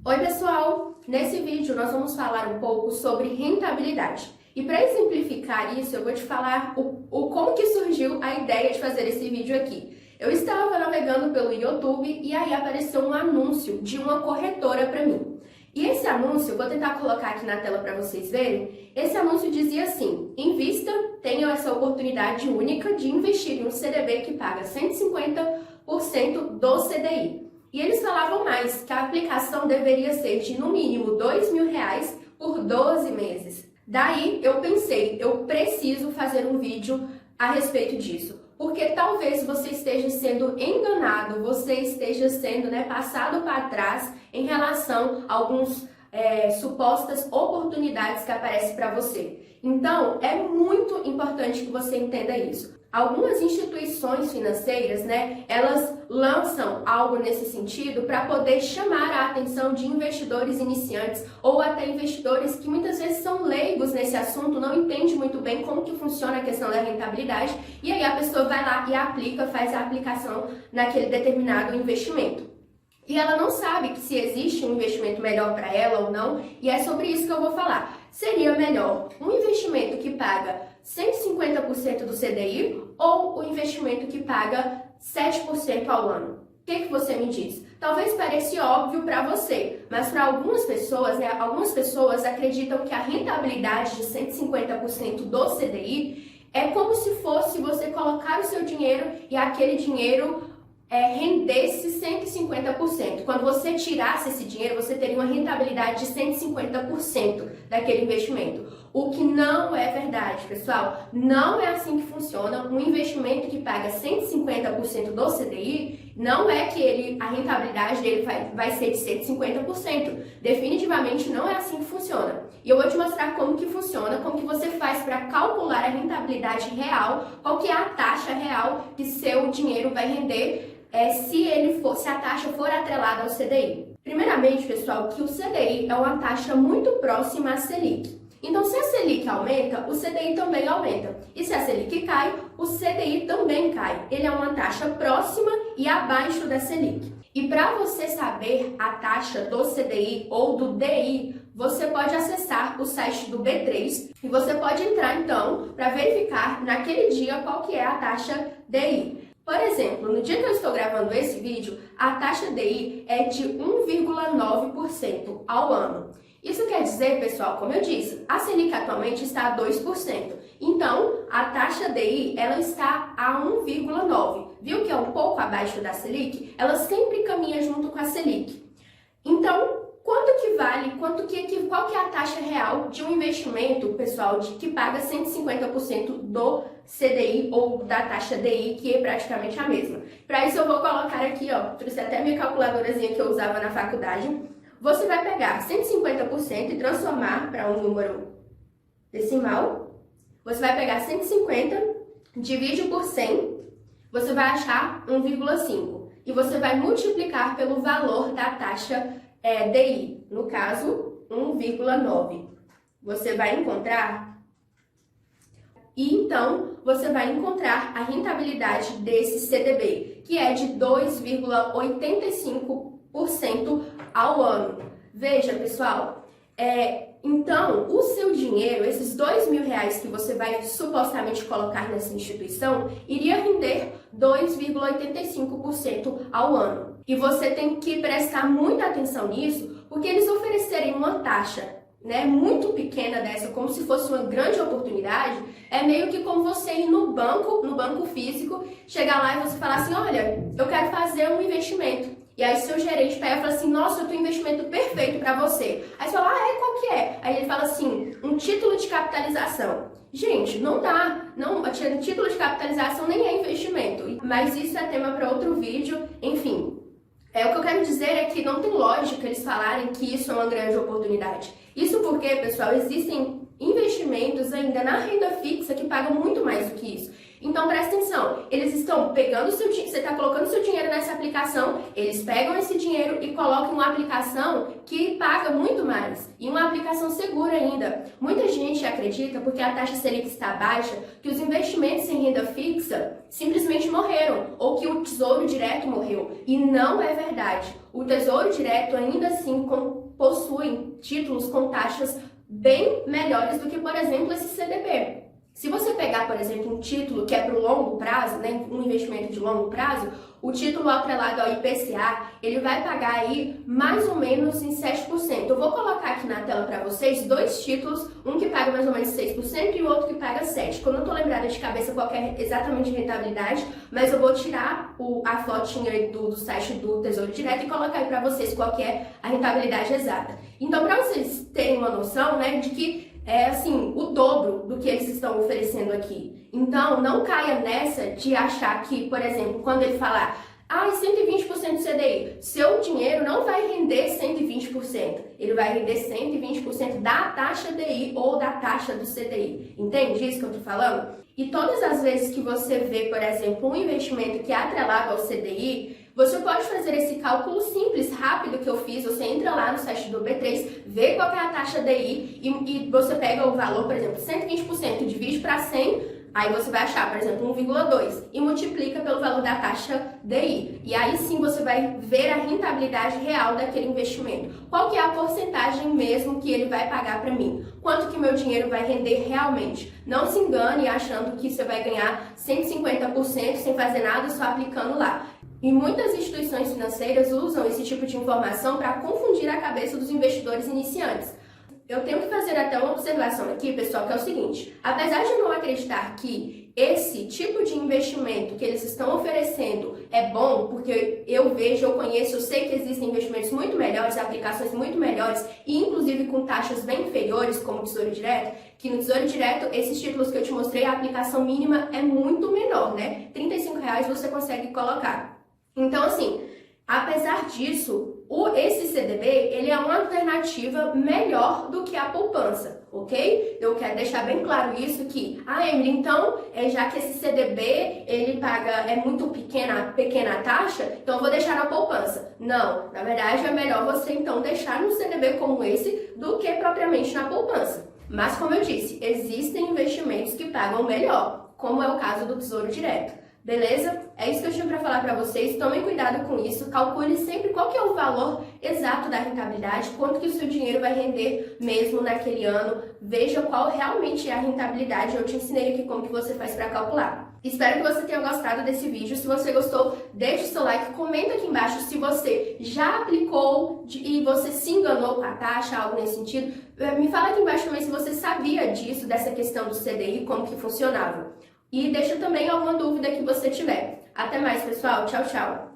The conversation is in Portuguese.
Oi pessoal, nesse vídeo nós vamos falar um pouco sobre rentabilidade. E para exemplificar isso, eu vou te falar como que surgiu a ideia de fazer esse vídeo aqui. Eu estava navegando pelo YouTube e aí apareceu um anúncio de uma corretora para mim. E esse anúncio, vou tentar colocar aqui na tela para vocês verem, esse anúncio dizia assim: invista, tenha essa oportunidade única de investir em um CDB que paga 150% do CDI. E eles falavam mais, que a aplicação deveria ser de no mínimo R$2.000 por 12 meses. Daí eu pensei, eu preciso fazer um vídeo a respeito disso, porque talvez você esteja sendo enganado, você esteja sendo passado para trás em relação a alguns supostas oportunidades que aparecem para você. Então, é muito importante que você entenda isso. Algumas instituições financeiras, elas lançam algo nesse sentido para poder chamar a atenção de investidores iniciantes ou até investidores que muitas vezes são leigos nesse assunto, não entendem muito bem como que funciona a questão da rentabilidade, e aí a pessoa vai lá e aplica, faz a aplicação naquele determinado investimento. E ela não sabe que se existe um investimento melhor para ela ou não, e é sobre isso que eu vou falar. Seria melhor um investimento que paga 150% do CDI ou o investimento que paga 7% ao ano? O que você me diz? Talvez pareça óbvio para você, mas para algumas pessoas acreditam que a rentabilidade de 150% do CDI é como se fosse você colocar o seu dinheiro e aquele dinheiro rendesse 150%. Quando você tirasse esse dinheiro, você teria uma rentabilidade de 150% daquele investimento. O que não é verdade, pessoal. Não é assim que funciona. Um investimento que paga 150% do CDI, não é que a rentabilidade dele vai ser de 150%. Definitivamente não é assim que funciona. E eu vou te mostrar como que funciona, como que você faz para calcular a rentabilidade real, qual que é a taxa real que seu dinheiro vai render se a taxa for atrelada ao CDI. Primeiramente, pessoal, que o CDI é uma taxa muito próxima à Selic. Então, se a Selic aumenta, o CDI também aumenta. E se a Selic cai, o CDI também cai. Ele é uma taxa próxima e abaixo da Selic. E para você saber a taxa do CDI ou do DI, você pode acessar o site do B3 e você pode entrar, então, para verificar naquele dia qual que é a taxa DI. Por exemplo, no dia que eu estou gravando esse vídeo, a taxa DI é de 1,9% ao ano. Isso quer dizer, pessoal, como eu disse, a Selic atualmente está a 2%. Então, a taxa DI ela está a 1,9%. Viu que é um pouco abaixo da Selic? Ela sempre caminha junto com a Selic. Então, quanto que vale, qual que é a taxa real de um investimento, pessoal, que paga 150% do CDI ou da taxa DI, que é praticamente a mesma? Para isso eu vou colocar aqui, trouxe até minha calculadorazinha que eu usava na faculdade. Você vai pegar 150% e transformar para um número decimal. Você vai pegar 150, divide por 100, você vai achar 1,5. E você vai multiplicar pelo valor da taxa DI, no caso 1,9. Você vai encontrar, e então você vai encontrar a rentabilidade desse CDB, que é de 2,85% ao ano. Veja, pessoal, então o seu dinheiro, esses R$2.000 que você vai supostamente colocar nessa instituição, iria render 2,85% ao ano. E você tem que prestar muita atenção nisso, porque eles oferecerem uma taxa muito pequena dessa, como se fosse uma grande oportunidade, é meio que como você ir no banco físico, chegar lá e você falar assim: olha, eu quero fazer um investimento. E aí seu gerente pega e fala assim: nossa, eu tenho um investimento perfeito para você. Aí você fala: qual que é? Aí ele fala assim: um título de capitalização. Gente, não dá. Não, título de capitalização nem é investimento. Mas isso é tema para outro vídeo, enfim. O que eu quero dizer é que não tem lógica eles falarem que isso é uma grande oportunidade. Isso porque, pessoal, existem investimentos ainda na renda fixa que pagam muito mais do que isso. Então, presta atenção, eles estão pegando você está colocando seu dinheiro nessa aplicação, eles pegam esse dinheiro e colocam em uma aplicação que paga muito mais, e uma aplicação segura ainda. Muita gente acredita, porque a taxa Selic está baixa, que os investimentos em renda fixa simplesmente morreram, ou que o Tesouro Direto morreu, e não é verdade. o Tesouro Direto ainda assim possui títulos com taxas bem melhores do que, por exemplo, esse CDB. Se você pegar, por exemplo, um título que é para o longo prazo, né, um investimento de longo prazo, o título atrelado ao IPCA, ele vai pagar aí mais ou menos em 7%. Eu vou colocar aqui na tela para vocês dois títulos, um que paga mais ou menos 6% e o outro que paga 7%. Eu não estou lembrada de cabeça qual é exatamente a rentabilidade, mas eu vou tirar a fotinha aí do site do Tesouro Direto e colocar aí para vocês qual que é a rentabilidade exata. Então, para vocês terem uma noção, né, de que é assim, o dobro do que eles estão oferecendo aqui. Então, não caia nessa de achar que, por exemplo, quando ele falar 120% do CDI, seu dinheiro não vai render 120%, ele vai render 120% da taxa DI ou da taxa do CDI. Entende isso que eu tô falando? E todas as vezes que você vê, por exemplo, um investimento que é atrelado ao CDI, você pode fazer esse cálculo simples, rápido que eu fiz. Você entra lá no site do B3, vê qual é a taxa DI e você pega o valor, por exemplo, 120%, divide para 100, aí você vai achar, por exemplo, 1,2 e multiplica pelo valor da taxa DI. E aí sim você vai ver a rentabilidade real daquele investimento. Qual que é a porcentagem mesmo que ele vai pagar para mim? Quanto que meu dinheiro vai render realmente? Não se engane achando que você vai ganhar 150% sem fazer nada, só aplicando lá. E muitas instituições financeiras usam esse tipo de informação para confundir a cabeça dos investidores iniciantes. Eu tenho que fazer até uma observação aqui, pessoal, que é o seguinte: apesar de não acreditar que esse tipo de investimento que eles estão oferecendo é bom, porque eu vejo, eu conheço, eu sei que existem investimentos muito melhores, aplicações muito melhores e inclusive com taxas bem inferiores, como o Tesouro Direto, que no Tesouro Direto, esses títulos que eu te mostrei, a aplicação mínima é muito menor, né? R$35 você consegue colocar. Então, assim, apesar disso, esse CDB, ele é uma alternativa melhor do que a poupança, ok? Eu quero deixar bem claro isso que, Emily, então, já que esse CDB, ele paga, é muito pequena a taxa, então eu vou deixar na poupança. Não, na verdade é melhor você, então, deixar no CDB como esse do que propriamente na poupança. Mas, como eu disse, existem investimentos que pagam melhor, como é o caso do Tesouro Direto. Beleza? É isso que eu tinha para falar para vocês. Tomem cuidado com isso. Calcule sempre qual que é o valor exato da rentabilidade, quanto que o seu dinheiro vai render mesmo naquele ano. Veja qual realmente é a rentabilidade. Eu te ensinei aqui como que você faz para calcular. Espero que você tenha gostado desse vídeo. Se você gostou, deixe seu like, comenta aqui embaixo se você já aplicou e você se enganou com a taxa, algo nesse sentido. Me fala aqui embaixo também se você sabia disso, dessa questão do CDI, como que funcionava. E deixa também alguma dúvida que você tiver. Até mais, pessoal. Tchau, tchau.